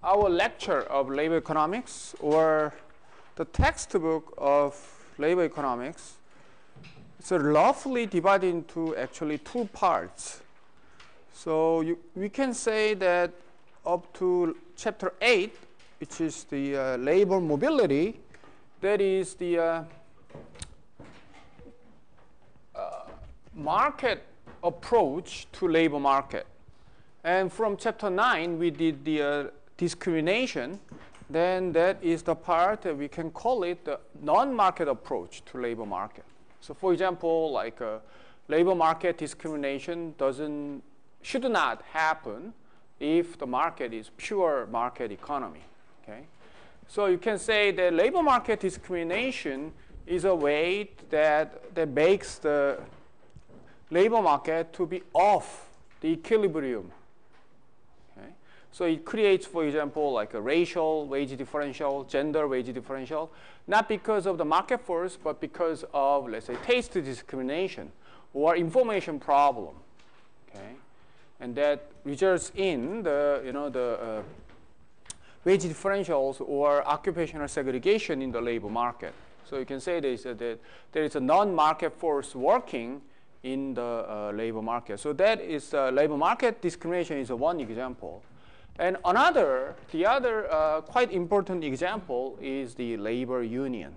our lecture of labor economics, or the textbook of labor economics, it's roughly divided into actually two parts. So we can say that up to chapter 8, which is the labor mobility, that is the market approach to labor market. And from chapter 9, we did the discrimination. Then that is the part that we can call it the non-market approach to labor market. So for example, like labor market discrimination should not happen if the market is pure market economy. Okay? So you can say that labor market discrimination is a way that makes the labor market to be off the equilibrium. Okay? So it creates, for example, like a racial wage differential, gender wage differential, not because of the market force, but because of, let's say, taste discrimination or information problem. Okay? And that results in the wage differentials or occupational segregation in the labor market. So you can say that there is a non-market force working in the labor market. So that is labor market discrimination is one example. And the other quite important example is the labor union.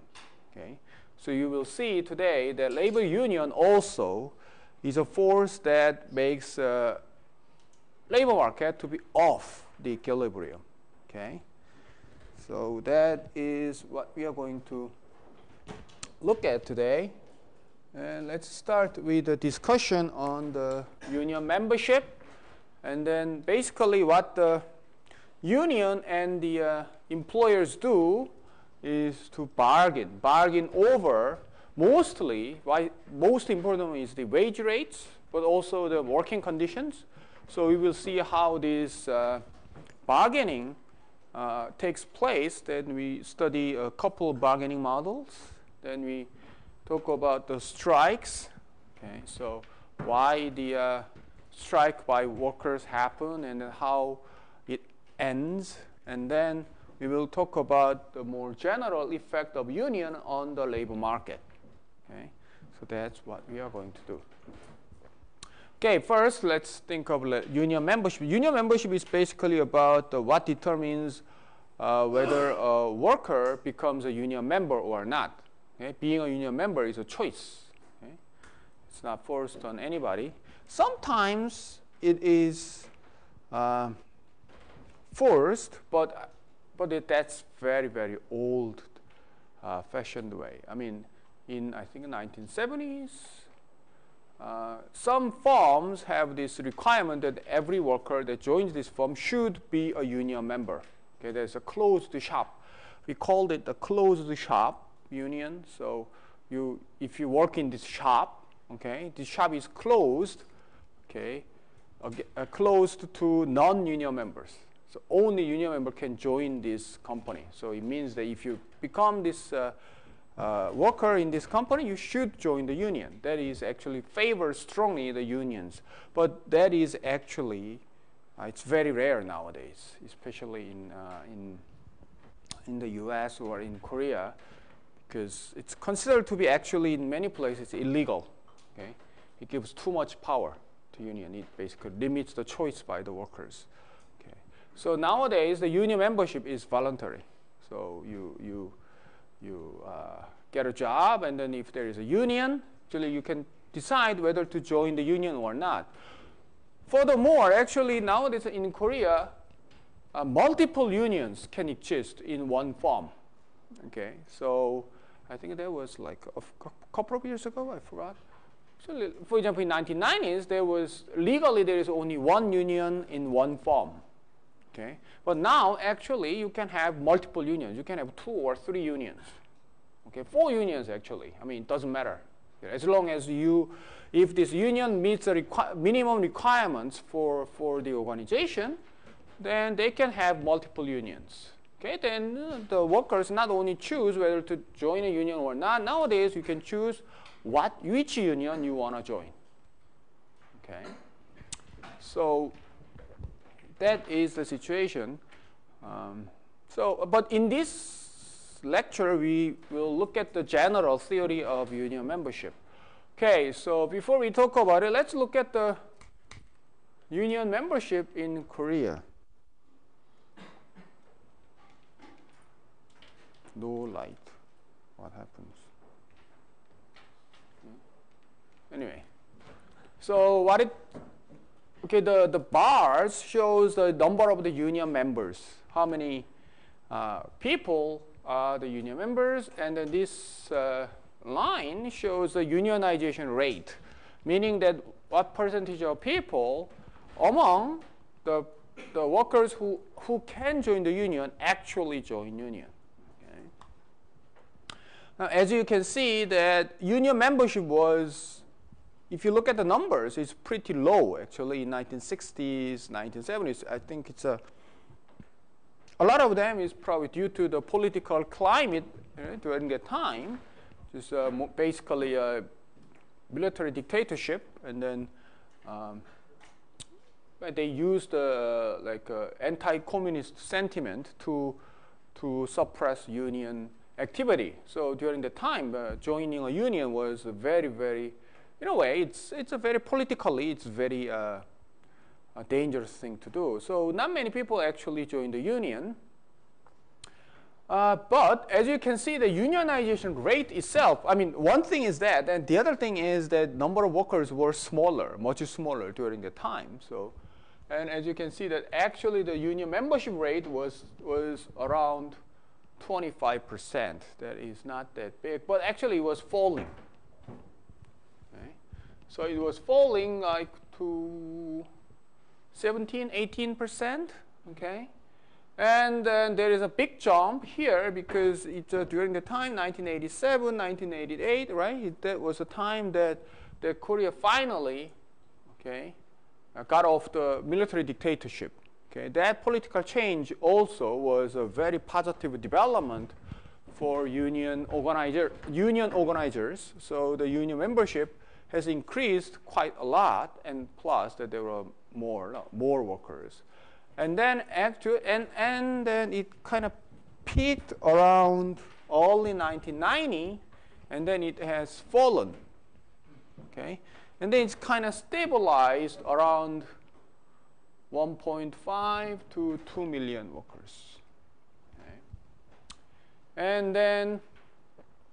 Okay? So you will see today that labor union also is a force that makes labor market to be off the equilibrium. Okay? So that is what we are going to look at today. And let's start with a discussion on the union membership. And then basically what the union and the employers do is to bargain over mostly, most important is the wage rates, but also the working conditions. So we will see how this bargaining takes place. Then we study a couple of bargaining models. Then we talk about the strikes. Okay, so why the strike by workers happen and how it ends. And then we will talk about the more general effect of union on the labor market. Okay, so that's what we are going to do. Okay, first let's think of union membership. Union membership is basically about what determines whether a worker becomes a union member or not. Okay? Being a union member is a choice. Okay? It's not forced on anybody. Sometimes it is forced, but that's very, very old fashioned way. I mean, I think in the 1970s, some firms have this requirement that every worker that joins this firm should be a union member. Okay, there's a closed shop. We called it the closed shop union. So if you work in this shop, okay, this shop is closed, okay, closed to non-union members. So only union member can join this company. So it means that if you become this worker in this company, you should join the union. That is actually favors strongly the unions. But that is actually, it's very rare nowadays, especially in the US or in Korea, because it's considered to be actually in many places illegal. Okay? It gives too much power to union. It basically limits the choice by the workers. Okay? So nowadays, the union membership is voluntary. So you get a job, and then if there is a union, actually you can decide whether to join the union or not. Furthermore, actually nowadays in Korea, multiple unions can exist in one firm. Okay, so I think that was like a couple of years ago, I forgot. So for example, in 1990s, legally there is only one union in one firm. Okay, but now actually you can have multiple unions. You can have 2 or 3 unions. Okay, 4 unions actually. I mean, it doesn't matter. As long as if this union meets the minimum requirements for the organization, then they can have multiple unions. Okay, then the workers not only choose whether to join a union or not. Nowadays, you can choose which union you want to join. Okay, so that is the situation But in this lecture, we will look at the general theory of union membership. Okay, so before we talk about it, let's look at the union membership in Korea. No light. What happens? Anyway, so the bars shows the number of the union members. How many people are the union members, and then this line shows the unionization rate, meaning that what percentage of people among the workers who can join the union actually join union. Okay. Now, as you can see, that union membership was, if you look at the numbers, it's pretty low actually in 1960s, 1970s. I think it's a lot of them is probably due to the political climate during that time, just basically a military dictatorship, and then they used anti-communist sentiment to suppress union activity. So during the time, joining a union was very, very, in a way, it's a very politically, it's very a dangerous thing to do. So not many people actually joined the union. But as you can see, the unionization rate itself, I mean, one thing is that, and the other thing is that number of workers were smaller, much smaller during the time. So, and as you can see that actually the union membership rate was around 25%. That is not that big, but actually it was falling. Okay. So it was falling like to 17, 18%, okay? And then there is a big jump here because it's during the time 1987, 1988, right? That was a time that Korea finally, okay, got off the military dictatorship. Okay, that political change also was a very positive development for union organizers. So the union membership has increased quite a lot, and plus that there were more workers. And then and then it kind of peaked around early 1990, and then it has fallen. Okay, and then it's kind of stabilized around 1.5 to 2 million workers. Okay. And then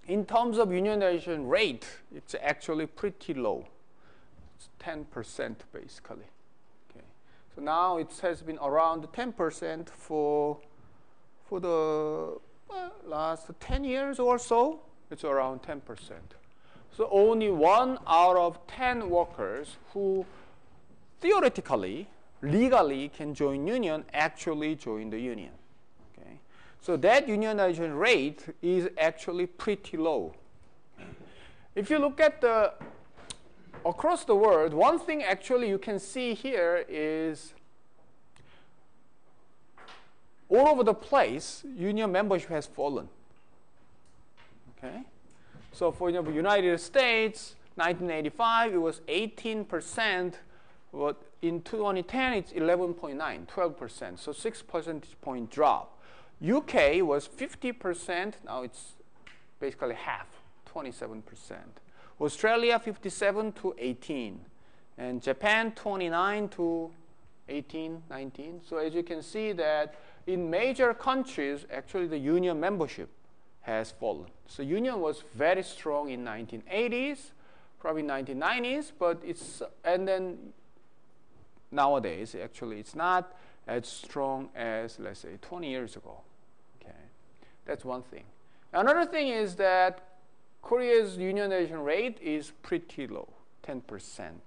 in terms of unionization rate, it's actually pretty low. It's 10% basically. Okay. So now it has been around 10% for the last 10 years or so. It's around 10%. So only 1 out of 10 workers who theoretically, legally can join union actually join the union. Okay. So that unionization rate is actually pretty low. If you look at across the world, one thing actually you can see here is all over the place, union membership has fallen. Okay. So for example, United States, 1985, it was 18%, but in 2010, it's 11.9, 12%, so 6 percentage point drop. UK was 50%, now it's basically half, 27%. Australia, 57 to 18, and Japan, 29 to 18, 19. So as you can see that in major countries, actually the union membership has fallen. So union was very strong in 1980s, probably 1990s, but and then nowadays, actually, it's not as strong as, let's say, 20 years ago. Okay, that's one thing. Another thing is that Korea's unionization rate is pretty low, 10%,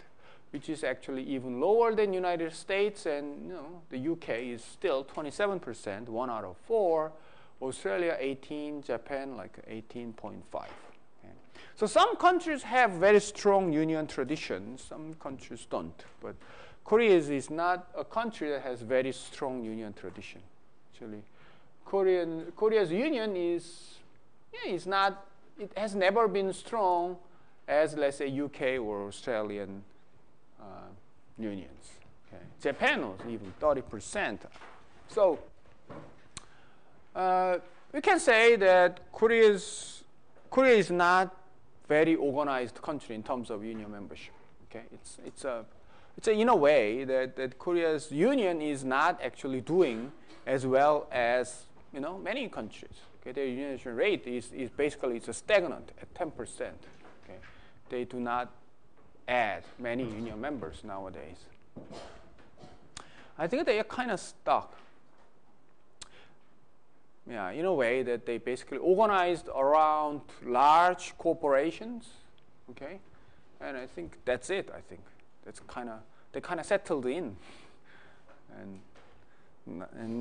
which is actually even lower than United States, and the UK is still 27%, 1 out of 4. Australia 18, Japan like 18.5. Okay. So some countries have very strong union traditions, some countries don't, but Korea is not a country that has very strong union tradition. Actually, Korea's union it has never been strong as, let's say, UK or Australian unions. Okay. Japan was even 30%. So We can say that Korea is not very organized country in terms of union membership. Okay, it's in a way that Korea's union is not actually doing as well as many countries. Okay, their unionization rate is basically it's a stagnant at 10%. Okay, they do not add many union members nowadays. I think they are kind of stuck. Yeah, in a way that they basically organized around large corporations. Okay, and I think that's it. I think that's they kind of settled in, and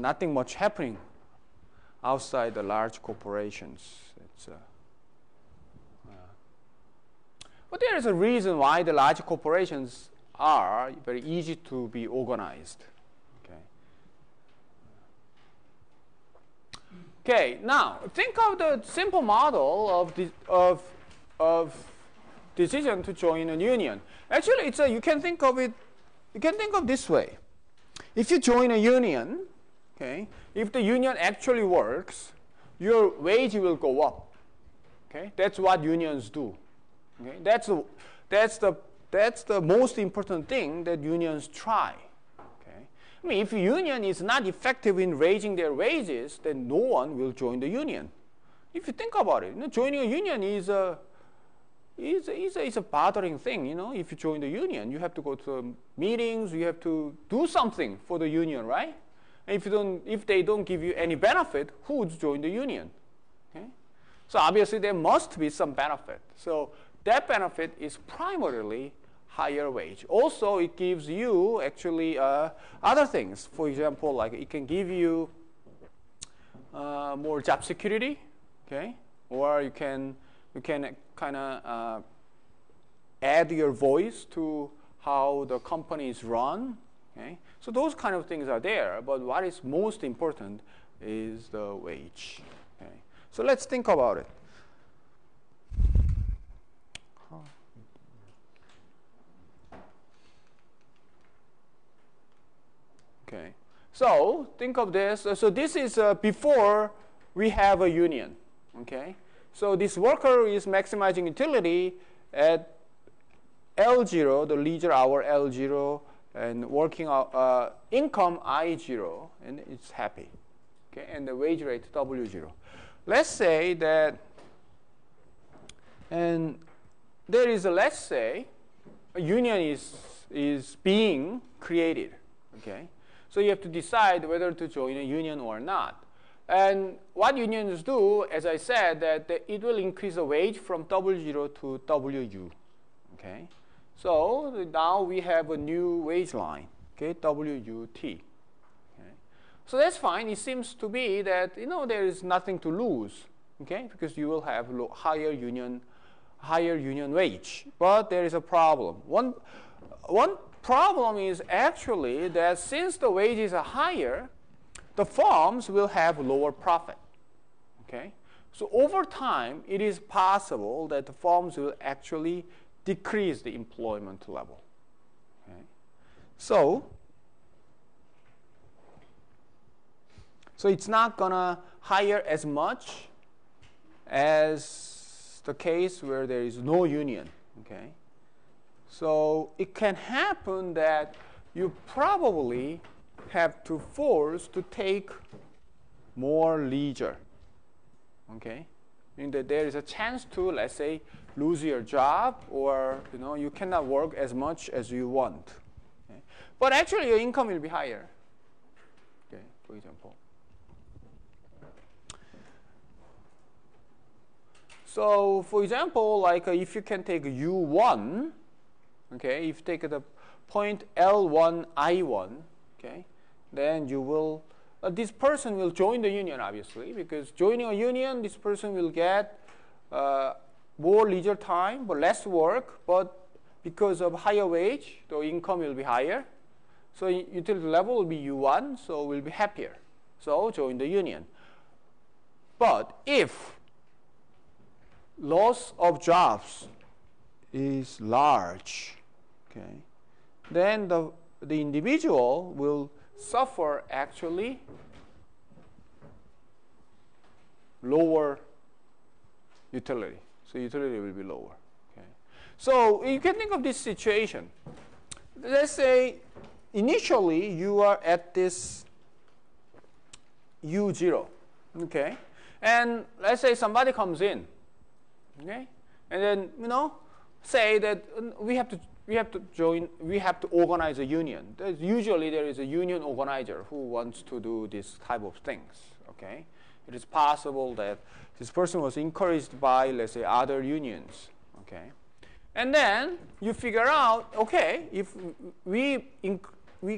nothing much happening outside the large corporations. But there is a reason why the large corporations are very easy to be organized. Okay, now think of the simple model of decision to join a union. Actually, you can think of it. You can think of this way. If you join a union, okay, if the union actually works, your wage will go up. Okay, that's what unions do. Okay, that's the most important thing that unions try. I mean, if a union is not effective in raising their wages, then no one will join the union. If you think about it, joining a union is a bothering thing. If you join the union, you have to go to meetings, you have to do something for the union, right? And if they don't give you any benefit, who would join the union? Okay? So obviously there must be some benefit. So that benefit is primarily higher wage. Also, it gives you actually other things. For example, like it can give you more job security, okay? Or you can kind of add your voice to how the company is run, okay? So those kind of things are there. But what is most important is the wage. Okay? So let's think about it. Okay, so think of this. So this is before we have a union. Okay, so this worker is maximizing utility at L0, the leisure hour L0, and working income I0, and it's happy. Okay, and the wage rate W0. Let's say that, and there is let's say a union is being created. Okay. So you have to decide whether to join a union or not. And what unions do, as I said, that it will increase the wage from W0 to WU. Okay? So now we have a new wage line, okay, WUT. Okay? So that's fine. It seems to be that there is nothing to lose, okay, because you will have higher union wage. But there is a problem. One problem is actually that since the wages are higher, the firms will have lower profit. Okay? So over time, it is possible that the firms will actually decrease the employment level. Okay? So it's not going to hire as much as the case where there is no union. Okay? So it can happen that you probably have to force to take more leisure. Okay, meaning that there is a chance to, let's say, lose your job, or you cannot work as much as you want. Okay? But actually, your income will be higher. Okay, for example. So, for example, like if you can take U1. Okay, if you take the point L1, I1, okay, then you will, this person will join the union, obviously, because joining a union, this person will get more leisure time, but less work, but because of higher wage, the income will be higher. So utility level will be U1, so will be happier. So join the union. But if loss of jobs is large, okay, then the individual will suffer actually lower utility. So utility will be lower. Okay. So you can think of this situation. Let's say initially you are at this U0. Okay. And let's say somebody comes in. Okay. And then, say that we have to organize a union. Usually there is a union organizer who wants to do this type of things. Okay. It is possible that this person was encouraged by, let's say, other unions. Okay. And then you figure out, okay, if we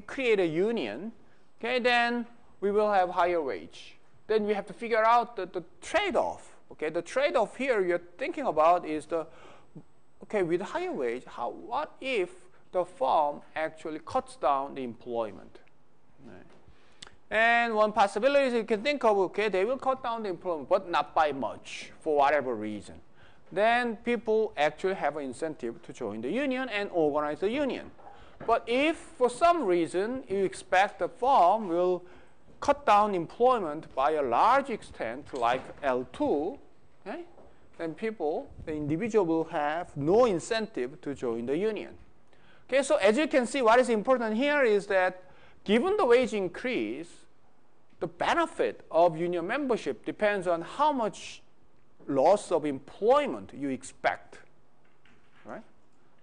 create a union, okay, then we will have higher wage. Then we have to figure out the trade-off. Okay, the trade-off here you're thinking about is with higher wage, what if the firm actually cuts down the employment? Right. And one possibility is you can think of, okay, they will cut down the employment, but not by much for whatever reason. Then people actually have an incentive to join the union and organize the union. But if for some reason you expect the firm will cut down employment by a large extent, like L2, okay, then the individual will have no incentive to join the union. Okay, so as you can see, what is important here is that given the wage increase, the benefit of union membership depends on how much loss of employment you expect, right?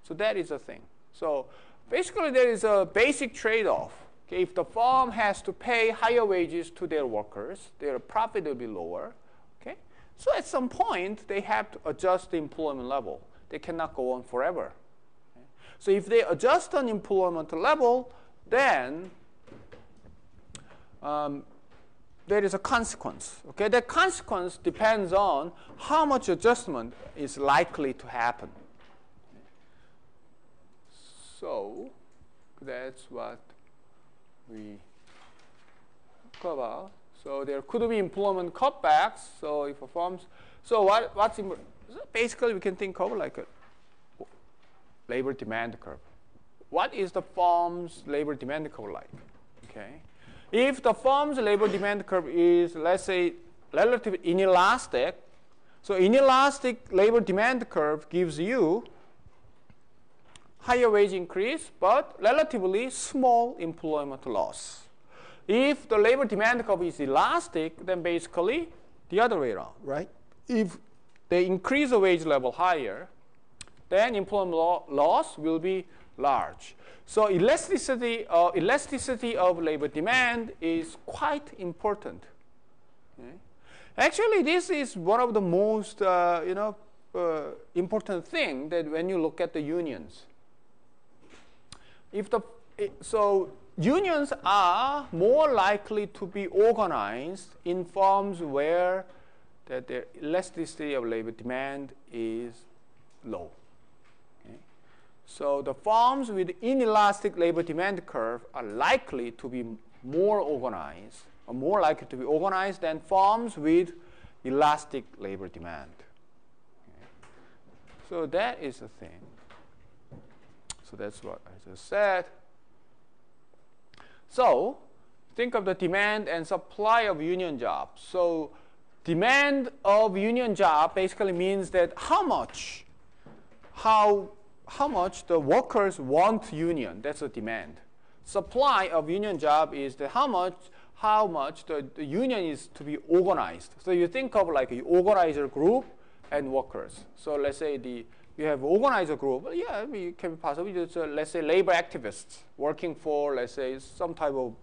So that is the thing. So basically there is a basic trade-off. Okay, if the firm has to pay higher wages to their workers, their profit will be lower. Okay, so at some point they have to adjust the employment level. They cannot go on forever. Okay? So if they adjust an employment level, then there is a consequence. Okay, that consequence depends on how much adjustment is likely to happen. So that's what we talk about. So there could be employment cutbacks. So if a firm's, so basically we can think of like a labor demand curve. What is the firm's labor demand curve like? Okay. If the firm's labor demand curve is, let's say, relatively inelastic, so inelastic labor demand curve gives you higher wage increase, but relatively small employment loss. If the labor demand curve is elastic, then basically the other way around, right? If they increase the wage level higher, then employment loss will be large. So elasticity of labor demand is quite important. Okay? Actually, this is one of the most important thing that when you look at the unions. So unions are more likely to be organized in firms where the elasticity of labor demand is low. Okay? So the firms with inelastic labor demand curve are likely to be more organized, or more likely to be organized than firms with elastic labor demand. Okay? So that is the thing. So that's what I just said. So think of the demand and supply of union jobs. So demand of union job basically means that how much the workers want union. That's the demand. Supply of union job is that how much the union is to be organized. So you think of like an organizer group and workers. So let's say you have organizer group. Yeah, it can be possible. It's let's say labor activists working for, let's say, some type of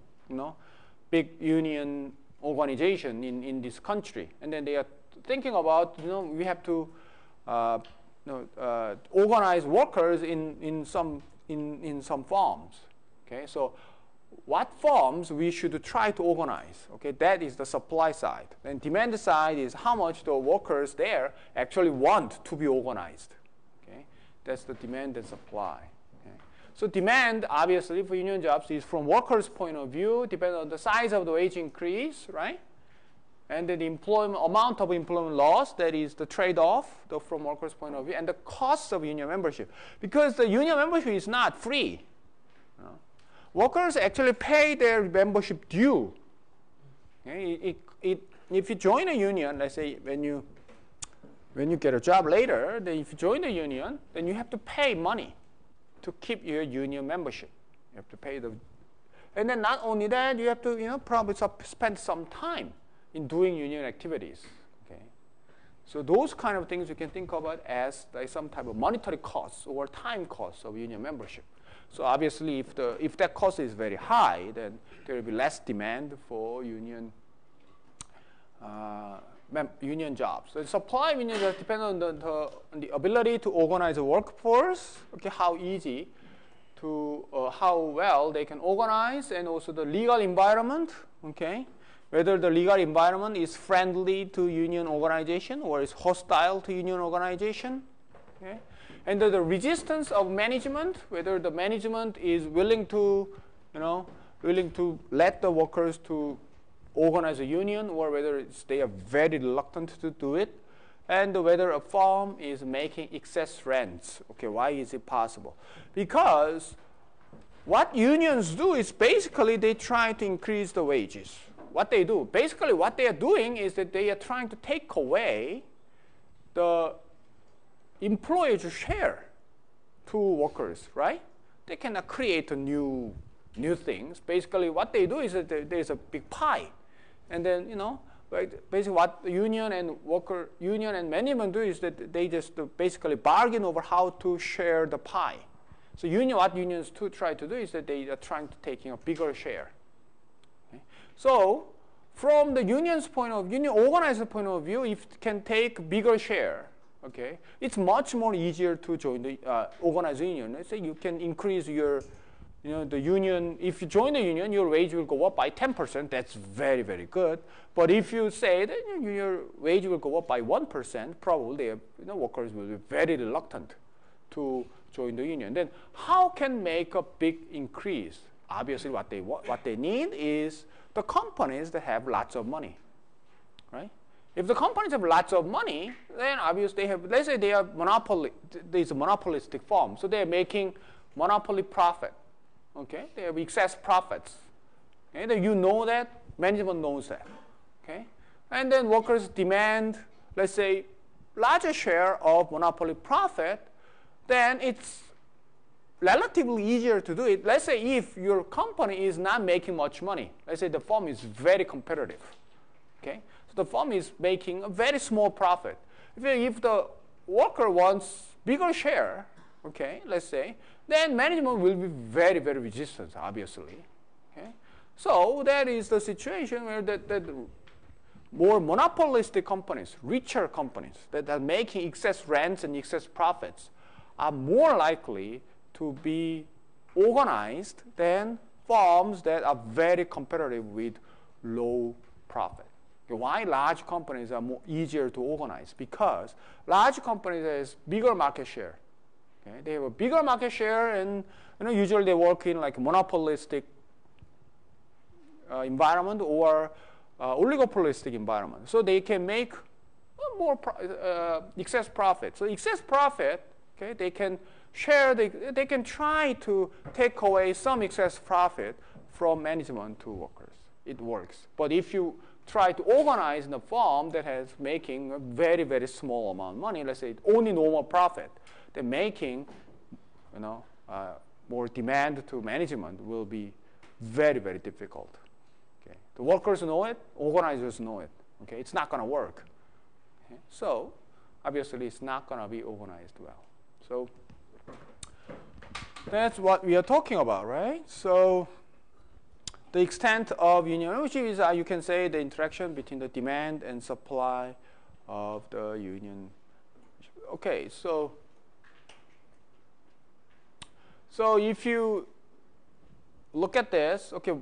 big union organization in this country, and then they are thinking about we have to organize workers in some firms. Okay, so what firms we should try to organize? Okay, that is the supply side. And demand side is how much the workers there actually want to be organized. That's the demand and supply. Okay. So demand, obviously, for union jobs is from workers' point of view, depending on the size of the wage increase, right? And then the amount of employment loss, that is the trade-off from workers' point of view, and the cost of union membership. Because the union membership is not free. Workers actually pay their membership due. Okay. if you join a union, let's say when you get a job later, then if you join the union, then you have to pay money to keep your union membership. You have to pay and then not only that, you have to, probably spend some time in doing union activities. Okay, so those kind of things you can think about as like some type of monetary costs or time costs of union membership. So obviously, if that cost is very high, then there will be less demand for union jobs. So the supply of union jobs depend on the ability to organize a workforce. Okay, how easy to how well they can organize, and also the legal environment. Okay, whether the legal environment is friendly to union organization or is hostile to union organization. Okay. And the resistance of management, whether the management is willing to let the workers to organize a union, or whether they are very reluctant to do it, and whether a firm is making excess rents. Okay, why is it possible? Because what unions do is basically they try to increase the wages. What they do, basically what they are doing is that they are trying to take away the employer's share to workers, right? They cannot create a new things. Basically, what they do is that there's a big pie, and then basically what the union and management do is that they just basically bargain over how to share the pie. So what unions try to do is that they are trying to take a bigger share. Okay? So from the union's point of view, union organizer point of view, if it can take bigger share, okay, it's much more easier to join the organized union. Let's say you can increase your, the union. If you join the union, your wage will go up by 10%. That's very, very good. But if you say that your wage will go up by 1%, probably workers will be very reluctant to join the union. Then how can make a big increase? Obviously, what they need is the companies that have lots of money, right? If the companies have lots of money, then obviously let's say they are there's a monopolistic firm, so they're making monopoly profit. Okay, they have excess profits. Okay, that management knows that. Okay, and then workers demand, let's say, larger share of monopoly profit, then it's relatively easier to do it. Let's say if your company is not making much money, let's say the firm is very competitive. Okay. The firm is making a very small profit. If the worker wants bigger share, okay, let's say, then management will be very, very resistant, obviously. Okay? So that is the situation where that more monopolistic companies, richer companies that are making excess rents and excess profits are more likely to be organized than firms that are very competitive with low profit. Why large companies are easier to organize? Because large companies have bigger market share. Okay? They have a bigger market share, and usually they work in like a monopolistic environment or oligopolistic environment. So they can make more excess profit. So excess profit, okay, they can share. They can try to take away some excess profit from management to workers. It works. But if you try to organize in a firm that has making a very, very small amount of money, let's say only normal profit, then making more demand to management will be very, very difficult. Okay. The workers know it, organizers know it. Okay. It's not going to work. Okay. So obviously it's not going to be organized well. So that's what we are talking about, right? So the extent of union membership is, you can say, the interaction between the demand and supply of the union. Okay, so if you look at this, okay,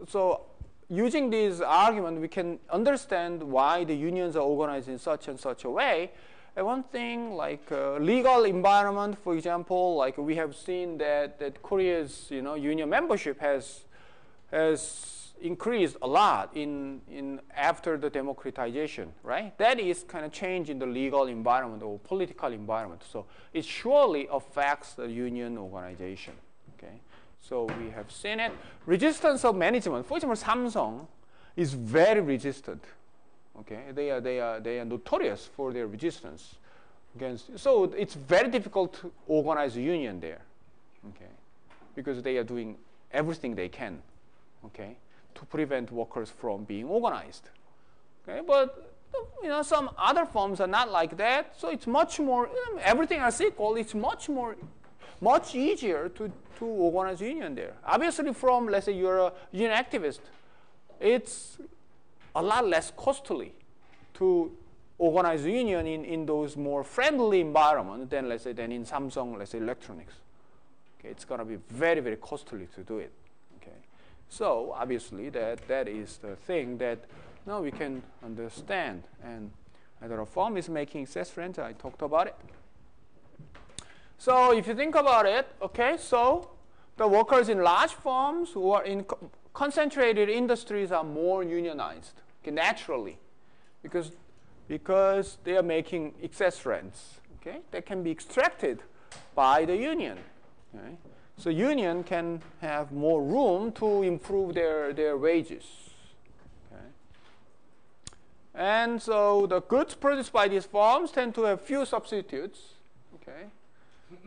so using this argument, we can understand why the unions are organized in such and such a way. And one thing, like legal environment, for example, like we have seen that Korea's union membership has increased a lot in after the democratization, right? That is kind of change in the legal environment or political environment. So it surely affects the union organization. Okay, so we have seen it. Resistance of management. For example, Samsung is very resistant. Okay, they are notorious for their resistance against. So it's very difficult to organize a union there. Okay, because they are doing everything they can. Okay, to prevent workers from being organized. Okay, but some other firms are not like that. So it's much more. Everything else equal, it's much easier to organize a union there. Obviously, from, let's say you're a union activist, it's a lot less costly to organize a union in those more friendly environments than, let's say, than in Samsung, let's say, electronics. Okay, it's going to be very, very costly to do it. Okay, so obviously that is the thing that now we can understand. And either a firm is making excess rent. I talked about it. So if you think about it, okay, so the workers in large firms who are in concentrated industries are more unionized, okay, naturally, because they are making excess rents, okay, that can be extracted by the union. Okay? So union can have more room to improve their wages. Okay? And so the goods produced by these firms tend to have few substitutes. Okay?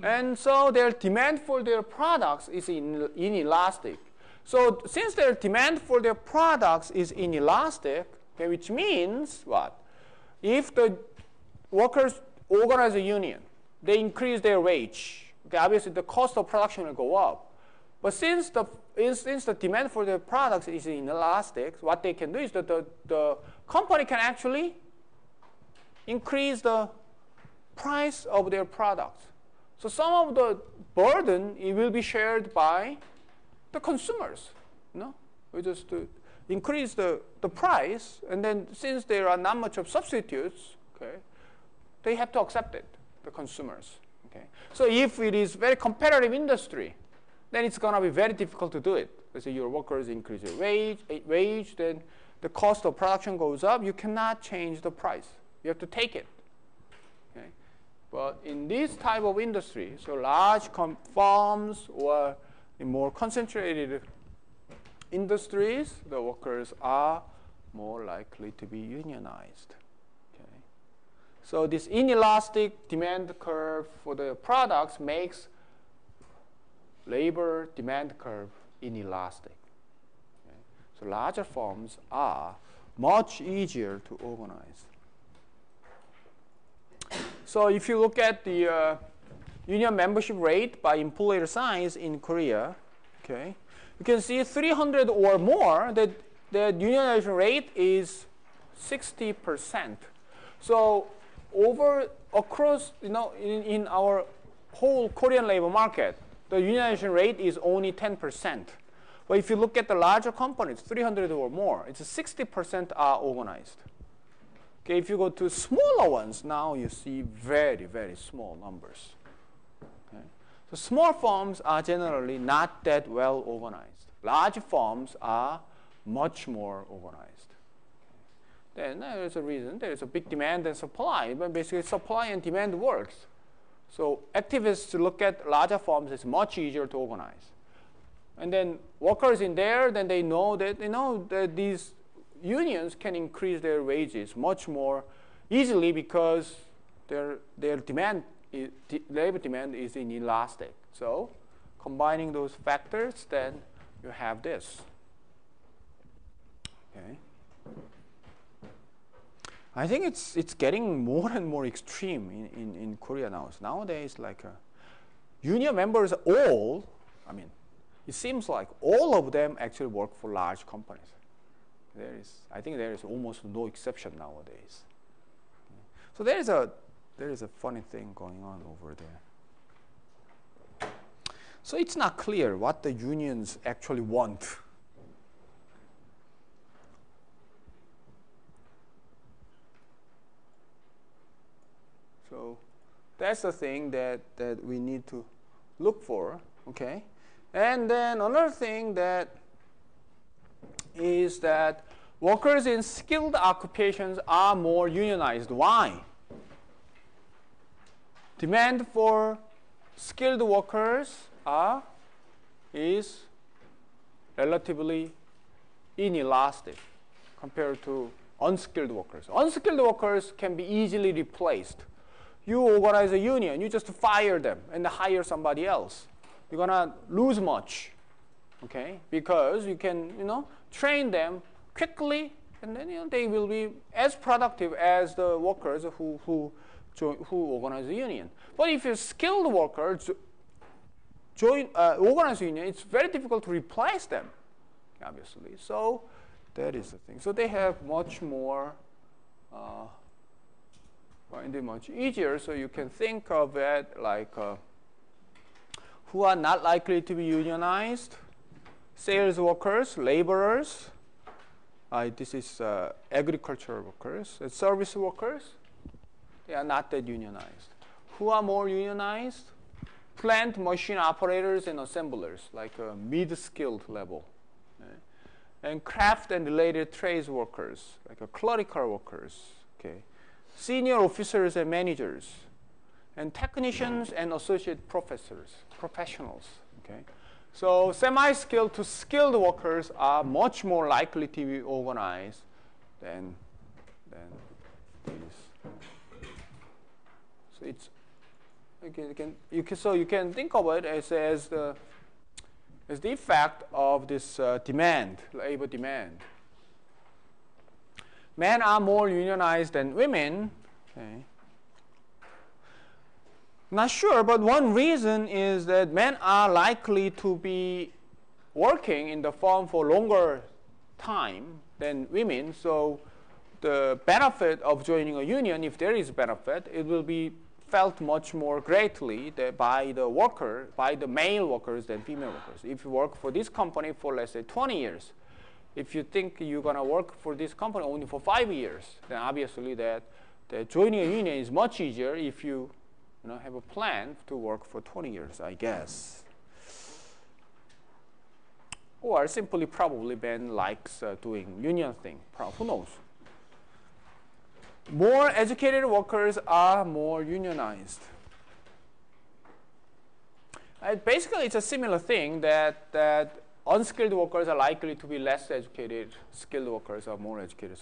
And so their demand for their products is inelastic. So since their demand for their products is inelastic, okay, which means what? If the workers organize a union, they increase their wage. Okay, obviously, the cost of production will go up. But since the demand for their products is inelastic, what they can do is that the company can actually increase the price of their products. So some of the burden, it will be shared by the consumers. We just increase the price, and then since there are not much of substitutes, okay, they have to accept it, the consumers. Okay. So if it is very competitive industry, then it's going to be very difficult to do it. Let's say your workers increase their wage, then the cost of production goes up. You cannot change the price. You have to take it. Okay. But in this type of industry, so large farms or in more concentrated industries, the workers are more likely to be unionized. Okay. So this inelastic demand curve for the products makes labor demand curve inelastic. Okay. So larger firms are much easier to organize. So if you look at the union membership rate by employer size in Korea, okay, you can see 300 or more, the unionization rate is 60%. So across, in our whole Korean labor market, the unionization rate is only 10%. But if you look at the larger companies, 300 or more, it's 60% are organized. Okay, if you go to smaller ones, now you see very, very small numbers. Okay. So small firms are generally not that well organized. Large firms are much more organized. Okay. Then there is a reason. There is a big demand and supply. But basically, supply and demand works. So activists look at larger firms, it's much easier to organize. And then workers in there, then they know that these unions can increase their wages much more easily because their demand, labor demand is inelastic. So combining those factors, then you have this. Okay. I think it's getting more and more extreme in Korea now. So nowadays, like union members all, it seems like all of them actually work for large companies. I think there is almost no exception nowadays. So there is a funny thing going on over there. So it's not clear what the unions actually want. So that's the thing that we need to look for, okay? And then another thing that is that workers in skilled occupations are more unionized. Why? Demand for skilled workers is relatively inelastic compared to unskilled workers. Unskilled workers can be easily replaced. You organize a union, you just fire them and hire somebody else. You're gonna lose much, okay? Because you can, train them quickly, and then they will be as productive as the workers who organize a union. But if you're skilled workers organize a union, it's very difficult to replace them, obviously. So that is the thing. So they have much more, much easier. So you can think of it like who are not likely to be unionized: sales workers, laborers. This is agricultural workers, service workers. They are not that unionized. Who are more unionized? Plant machine operators and assemblers, like a mid-skilled level. Okay? And craft and related trades workers, like a clerical workers. Okay? Senior officers and managers. And technicians and associate professionals. Okay? So semi-skilled to skilled workers are much more likely to be organized than these. So it's you can think of it as the effect of this labor demand. Men are more unionized than women. Okay. Not sure, but one reason is that men are likely to be working in the firm for longer time than women. So the benefit of joining a union, if there is benefit, it will be felt much more greatly by the male workers than female workers. If you work for this company for, let's say, 20 years, if you think you're going to work for this company only for 5 years, then obviously that joining a union is much easier if you have a plan to work for 20 years, I guess. Or simply probably Ben likes doing union thing. Who knows? More educated workers are more unionized. Basically, it's a similar thing that unskilled workers are likely to be less educated. Skilled workers are more educated.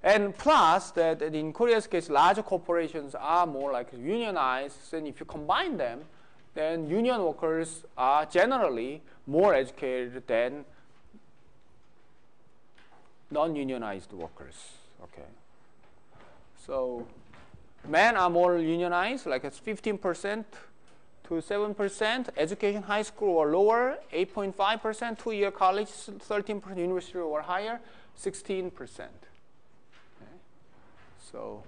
And plus that in Korea's case, larger corporations are more likely unionized. And if you combine them, then union workers are generally more educated than non-unionized workers. Okay. So men are more unionized, like it's 15% to 7%. Education, high school or lower, 8.5%. 2-year college, 13%. University or higher, 16%. Okay. So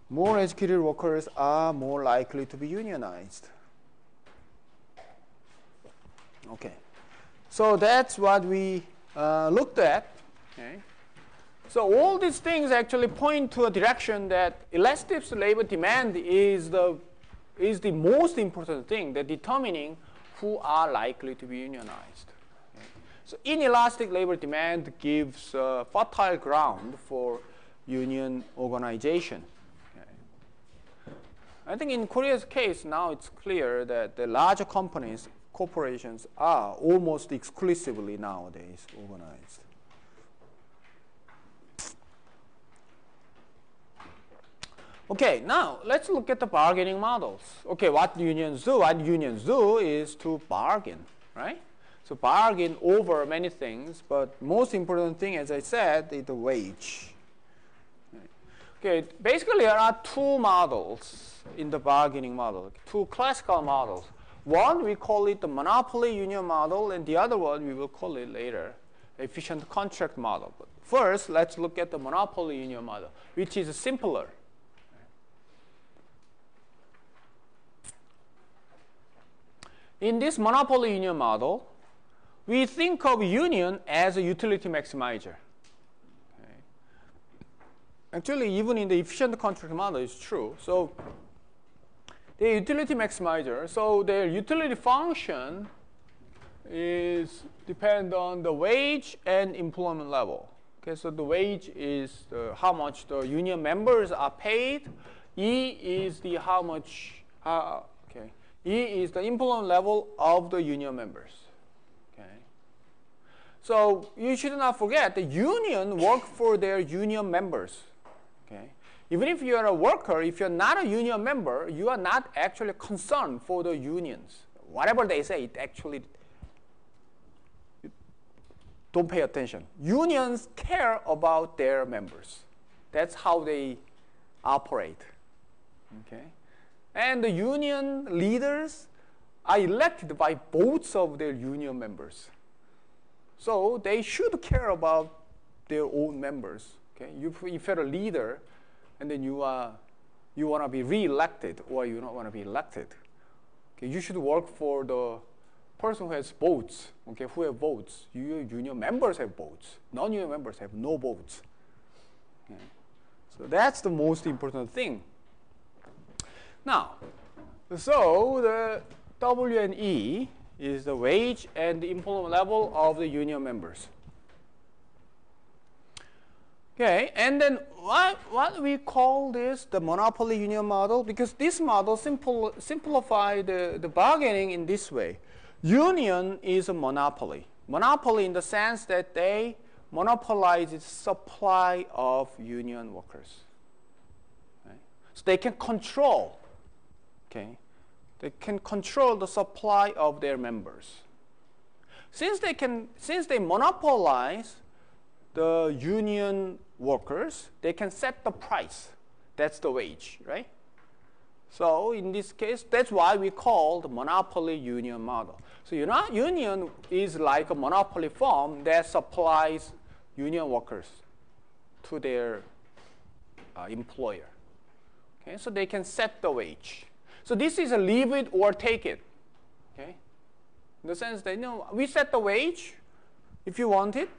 more educated workers are more likely to be unionized. Okay. So that's what we looked at. Okay. So all these things actually point to a direction that elastic labor demand is the most important thing that determining who are likely to be unionized. Okay. So inelastic labor demand gives fertile ground for union organization. Okay. I think in Korea's case now it's clear that the larger corporations are almost exclusively nowadays organized. Okay, now let's look at the bargaining models. Okay, what unions do? What unions do is to bargain, right? So bargain over many things, but most important thing, as I said, is the wage. Okay, basically there are two models in the bargaining model, two classical models. One, we call it the monopoly union model, and the other one we will call it later efficient contract model. But first, let's look at the monopoly union model, which is simpler. In this monopoly union model, we think of union as a utility maximizer. Okay. Actually, even in the efficient contract model, it's true. So the utility maximizer, so their utility function is depend on the wage and employment level. Okay, so the wage is how much the union members are paid. E is the how much. E is the employment level of the union members. Okay. So you should not forget the union work for their union members. Okay? Even if you are a worker, if you're not a union member, you are not actually concerned for the unions. Whatever they say, it actually don't pay attention. Unions care about their members. That's how they operate. Okay? And the union leaders are elected by votes of their union members. So they should care about their own members. Okay? If you're a leader and then you want to be re-elected or you don't want to be elected, okay, you should work for the person who has votes, okay, who have votes. Your union members have votes. Non-union members have no votes. Okay? So that's the most important thing. Now, so the W&E is the wage and the employment level of the union members. Okay, and then what we call this the monopoly union model, because this model simplify the bargaining in this way. Union is a monopoly. Monopoly in the sense that they monopolize the supply of union workers. Okay? So they can control, okay? They can control the supply of their members. Since they monopolize the union workers, they can set the price. That's the wage, right? So in this case, that's why we call the monopoly union model. So union is like a monopoly firm that supplies union workers to their employer. Okay, so they can set the wage. So this is a leave it or take it. Okay, in the sense that we set the wage. If you want it,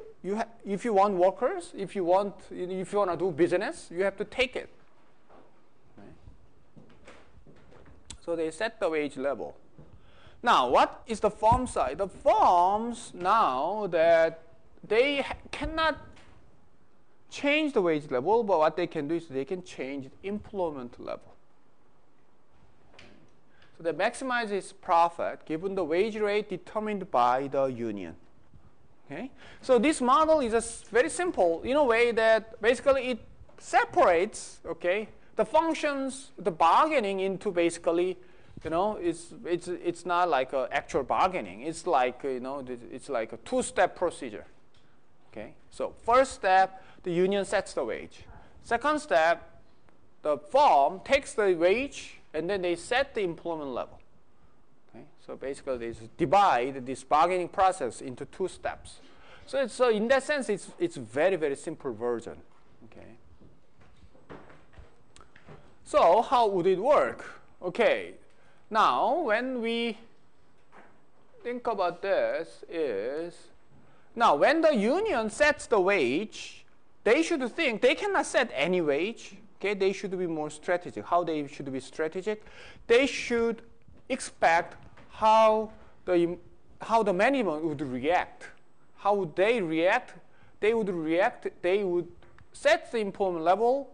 if you want workers, if you want to do business, you have to take it. So they set the wage level. Now, what is the firm side? The firms now that they cannot change the wage level, but what they can do is they can change the employment level. So they maximize its profit given the wage rate determined by the union. Okay? So this model is very simple in a way that basically it separates, okay, the functions, the bargaining into basically, it's not like actual bargaining. It's like, it's like a two-step procedure. Okay. So first step, the union sets the wage. Second step, the firm takes the wage and then they set the employment level. Okay. So basically, they divide this bargaining process into two steps. So in that sense, it's very, very simple version. Okay. So how would it work? Okay, now when we think about this is, now when the union sets the wage, they should think, they cannot set any wage. Okay, they should be more strategic. How they should be strategic? They should expect how the management would react. How would they react? They would set the employment level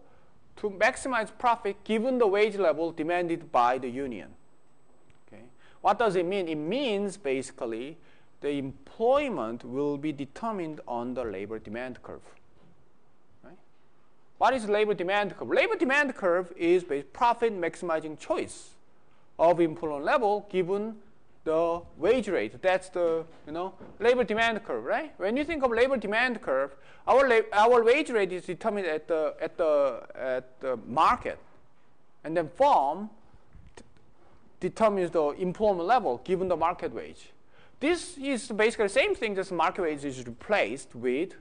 to maximize profit given the wage level demanded by the union. Okay. What does it mean? It means basically the employment will be determined on the labor demand curve. Right? What is labor demand curve? Labor demand curve is profit maximizing choice of employment level given the wage rate. That's the labor demand curve, right? When you think of labor demand curve, our wage rate is determined at the market, and then firm determines the employment level given the market wage. This is basically the same thing. Just market wage is replaced with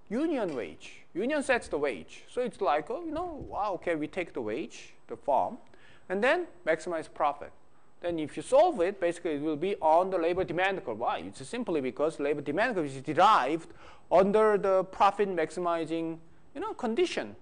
union wage. Union sets the wage, so it's like wow, okay, we take the wage, the firm, and then maximize profit. Then if you solve it, basically it will be on the labor demand curve. Why? It's simply because labor demand curve is derived under the profit maximizing condition.